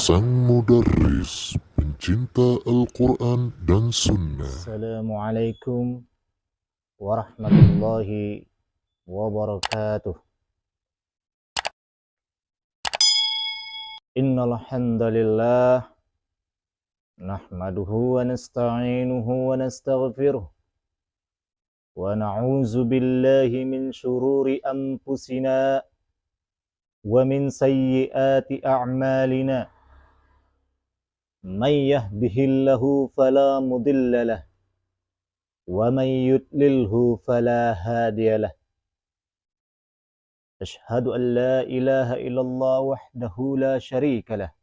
Sang Mudarris, pencinta Al-Quran dan Sunnah. Assalamualaikum warahmatullahi wabarakatuh. Innal hamdalillah nahmaduhu wa nasta'inuhu wa nastaghfiruh wa na'udzu billahi min shururi anfusina wa min sayyiati a'malina. Man yahdihillahu fala mudilla lahu wa man yudlilhu fala hadiya lahu. أشهد أن لا إله إلا الله وحده لا شريك له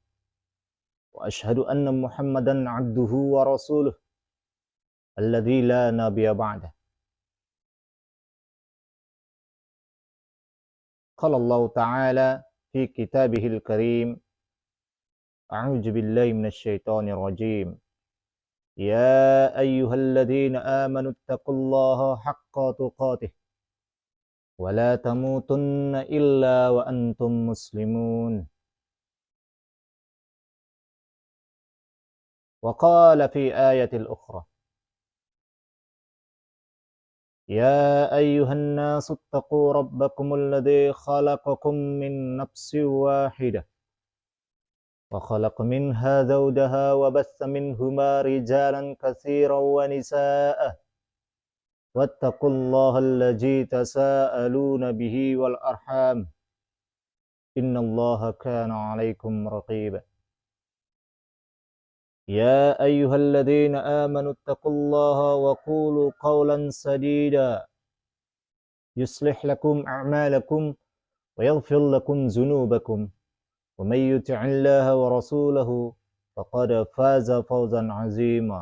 وأشهد أن محمدا عبده ورسوله الذي لا نبي بعده. قال الله تعالى في كتابه الكريم: أعوذ بالله من الشيطان الرجيم. يا أيها الذين آمنوا اتقوا الله حق تقاته ولا تموتن إلا وأنتم مسلمون. وقال في آية الأخرى: يا أيها الناس اتقوا ربكم الذي خلقكم من نفس واحدة وخلق منها زوجها وبث منهما رجالا كثيرا ونساء واتقوا الله الذي تساءلون به والأرحام إن الله كان عليكم رقيبا. يا أيها الذين آمنوا اتقوا الله وقولوا قولا سديدا يصلح لكم أعمالكم ويغفر لكم ذنوبكم ومن يطع الله ورسوله فقد فاز فوزا عظيما.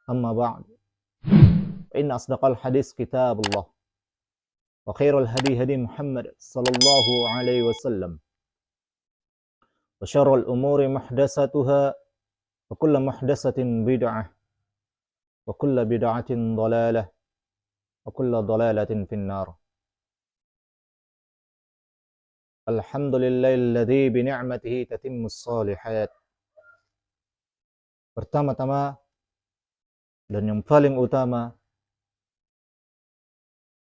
أما بعد، فإن أصدق الحديث كتاب الله وخير الهدي هدي محمد صلى الله عليه وسلم وشر الأمور محدثاتها وكل محدثة بدعة وكل بدعة ضلالة وكل ضلالة في النار. Alhamdulillahilladzi bini'matihi tatimmus shalihat. Pertama-tama dan yang paling utama,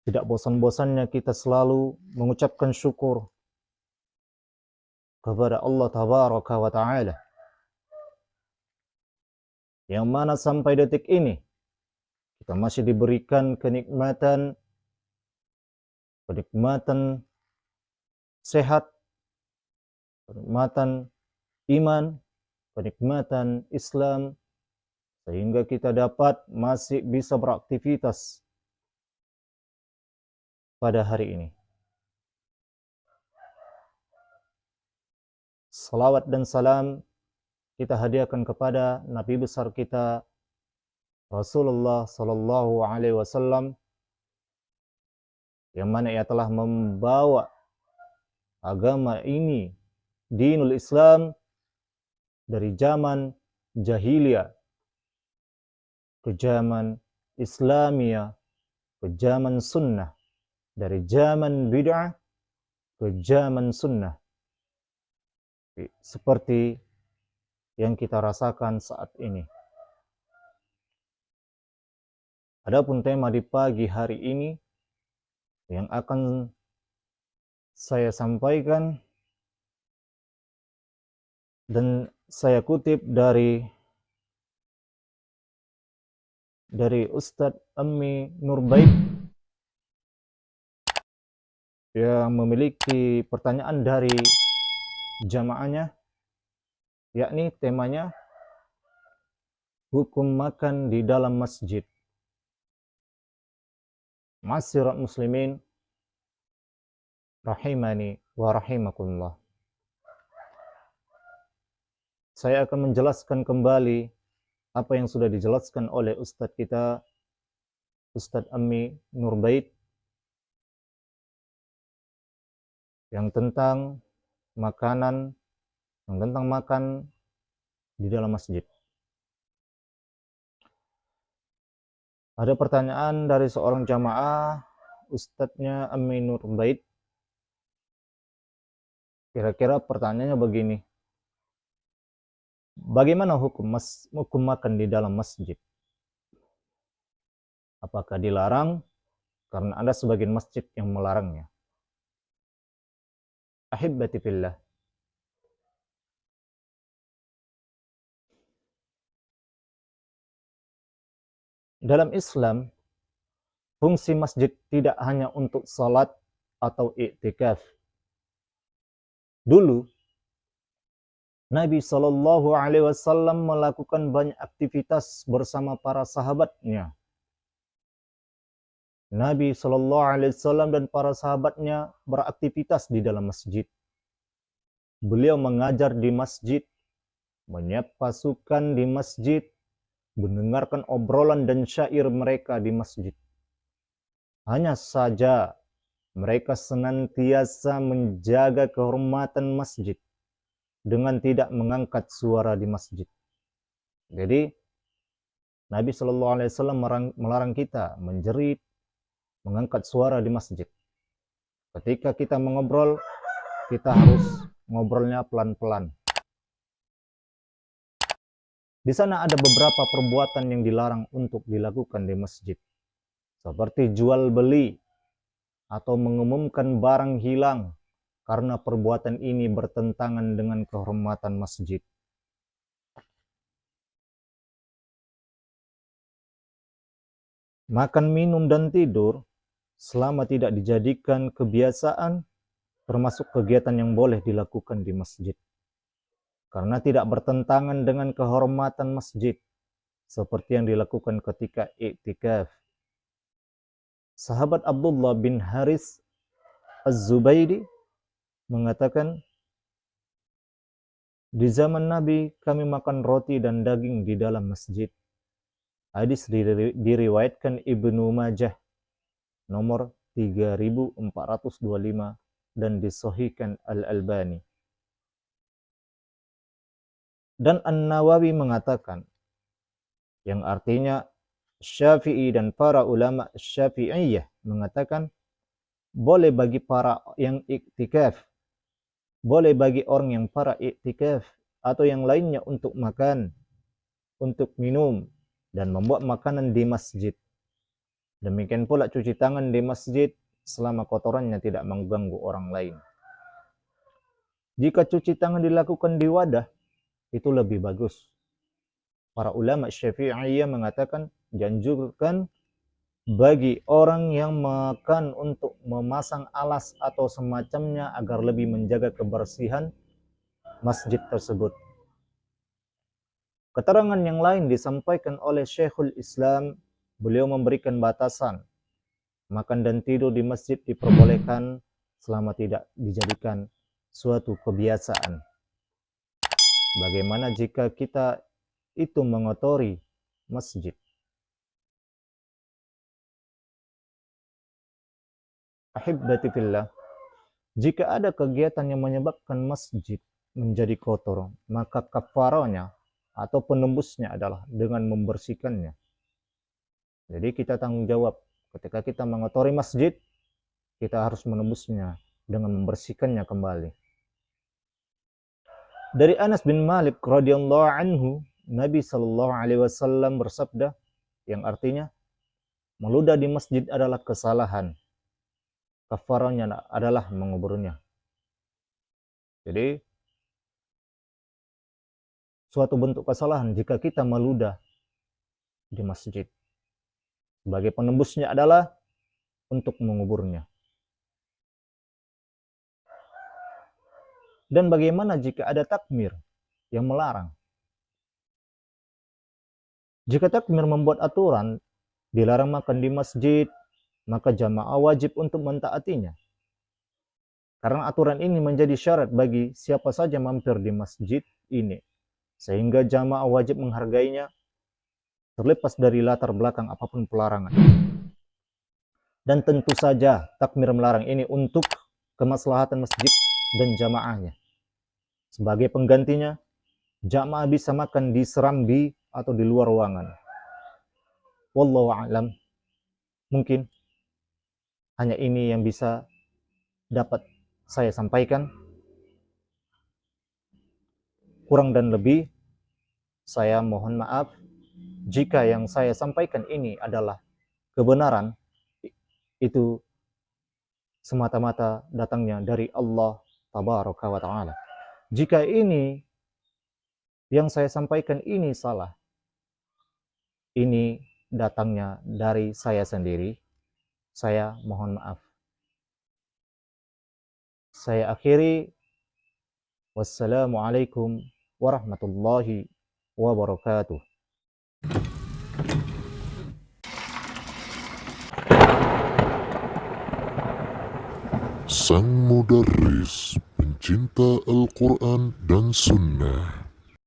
tidak bosan-bosannya kita selalu mengucapkan syukur kepada Allah Tabaraka wa Ta'ala, yang mana sampai detik ini kita masih diberikan kenikmatan sehat, kenikmatan iman, kenikmatan Islam, sehingga kita dapat masih bisa beraktivitas pada hari ini. Salawat dan salam kita hadiahkan kepada Nabi besar kita Rasulullah Sallallahu Alaihi Wasallam, yang mana ia telah membawa agama ini, dinul Islam, dari zaman jahiliyah ke zaman Islamiyah ke zaman sunnah, dari zaman bid'ah ke zaman sunnah, seperti yang kita rasakan saat ini. Adapun tema di pagi hari ini yang akan saya sampaikan dan saya kutip dari Ustadz Ammi Nurbait, yang memiliki pertanyaan dari jamaahnya, yakni temanya hukum makan di dalam masjid. Ma'asyiral muslimin rahimani wa rahimakumullah. Saya akan menjelaskan kembali apa yang sudah dijelaskan oleh Ustadz kita, Ustadz Ammi Nurbait, yang tentang makanan, yang tentang makan di dalam masjid. Ada pertanyaan dari seorang jamaah, Ustadznya Ammi Nurbait. Kira-kira pertanyaannya begini: Bagaimana hukum makan di dalam masjid? Apakah dilarang? Karena ada sebagian masjid yang melarangnya. Ahibbati fillah. Dalam Islam, fungsi masjid tidak hanya untuk salat atau i'tikaf. Dulu, Nabi Shallallahu Alaihi Wasallam melakukan banyak aktivitas bersama para sahabatnya. Nabi Shallallahu Alaihi Wasallam dan para sahabatnya beraktivitas di dalam masjid. Beliau mengajar di masjid, menyiap pasukan di masjid, mendengarkan obrolan dan syair mereka di masjid. Hanya saja mereka senantiasa menjaga kehormatan masjid dengan tidak mengangkat suara di masjid. Jadi Nabi Shallallahu Alaihi Wasallam melarang kita menjerit, mengangkat suara di masjid. Ketika kita mengobrol, kita harus ngobrolnya pelan-pelan. Di sana ada beberapa perbuatan yang dilarang untuk dilakukan di masjid, seperti jual beli atau mengumumkan barang hilang, karena perbuatan ini bertentangan dengan kehormatan masjid. Makan, minum, dan tidur selama tidak dijadikan kebiasaan, termasuk kegiatan yang boleh dilakukan di masjid, karena tidak bertentangan dengan kehormatan masjid, seperti yang dilakukan ketika i'tikaf. Sahabat Abdullah bin Haris Az-Zubairi mengatakan, di zaman Nabi kami makan roti dan daging di dalam masjid. Hadis diriwayatkan Ibnu Majah nomor 3425 dan disahihkan Al-Albani. Dan An-Nawawi mengatakan, yang artinya Syafi'i dan para ulama Syafi'iyah mengatakan, boleh bagi para yang iktikaf, boleh bagi orang yang para iktikaf atau yang lainnya untuk makan, untuk minum, dan membuat makanan di masjid. Demikian pula cuci tangan di masjid selama kotorannya tidak mengganggu orang lain. Jika cuci tangan dilakukan di wadah, itu lebih bagus. Para ulama Syafi'iyah mengatakan dianjurkan bagi orang yang makan untuk memasang alas atau semacamnya agar lebih menjaga kebersihan masjid tersebut. Keterangan yang lain disampaikan oleh Syekhul Islam. Beliau memberikan batasan, makan dan tidur di masjid diperbolehkan selama tidak dijadikan suatu kebiasaan. Bagaimana jika kita itu mengotori masjid? Ahibbati fillah, jika ada kegiatan yang menyebabkan masjid menjadi kotor, maka kafarahnya atau penembusnya adalah dengan membersihkannya. Jadi kita tanggung jawab, ketika kita mengotori masjid, kita harus menembusnya dengan membersihkannya kembali. Dari Anas bin Malik radhiyallahu anhu, Nabi sallallahu alaihi wasallam bersabda, yang artinya meludah di masjid adalah kesalahan, kafarahnya adalah menguburnya. Jadi suatu bentuk kesalahan jika kita meludah di masjid. Sebagai penembusnya adalah untuk menguburnya. Dan bagaimana jika ada takmir yang melarang? Jika takmir membuat aturan dilarang makan di masjid, maka jamaah wajib untuk mentaatinya. Karena aturan ini menjadi syarat bagi siapa saja mampir di masjid ini, sehingga jamaah wajib menghargainya terlepas dari latar belakang apapun pelarangan. Dan tentu saja takmir melarang ini untuk kemaslahatan masjid dan jamaahnya. Sebagai penggantinya, jamaah bisa makan di serambi atau di luar ruangan. Wallahu a'lam. Mungkin hanya ini yang bisa dapat saya sampaikan. Kurang dan lebih Saya mohon maaf jika yang saya sampaikan ini adalah kebenaran, itu semata-mata datangnya dari Allah Tabaraka wa Ta'ala. Jika ini yang saya sampaikan ini salah, ini datangnya dari saya sendiri, saya mohon maaf. Saya akhiri, wassalamualaikum warahmatullahi wabarakatuh. Sang Mudarris, pencinta Al-Quran dan Sunnah.